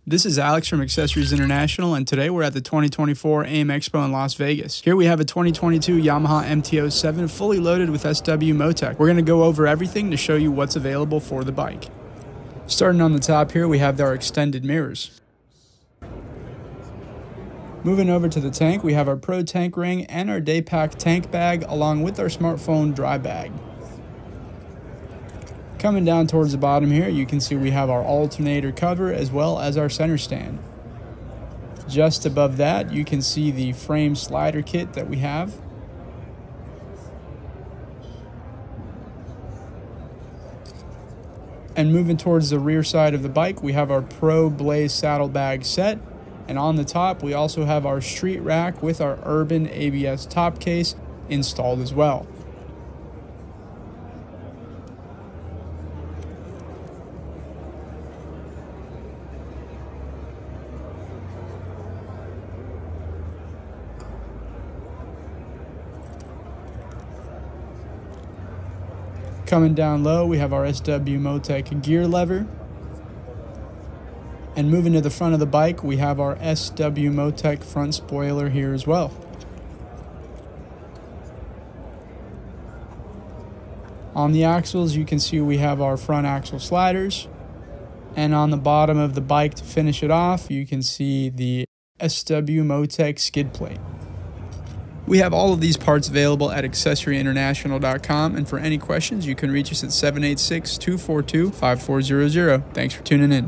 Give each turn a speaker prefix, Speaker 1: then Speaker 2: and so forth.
Speaker 1: This is Alex from Accessories International, and today we're at the 2024 AIM Expo in Las Vegas. Here we have a 2022 Yamaha MT-07 fully loaded with SW Motech. We're going to go over everything to show you what's available for the bike. Starting on the top here, we have our extended mirrors. Moving over to the tank, we have our Pro tank ring and our Daypack tank bag, along with our Smartghone Drybag. Coming down towards the bottom here, you can see we have our Alternator cover as well as our Centerstand. Just above that, you can see the frame slider kit that we have. And moving towards the rear side of the bike, we have our Pro Blaze saddlebag set. And on the top, we also have our street rack with our Urban ABS top case installed as well. Coming down low, we have our SW Motech gear lever. And moving to the front of the bike, we have our SW Motech front spoiler here as well. On the axles, you can see we have our front axle sliders. And on the bottom of the bike, to finish it off, you can see the SW Motech skid plate. We have all of these parts available at accessoryinternational.com, and for any questions, you can reach us at 786-242-5400. Thanks for tuning in.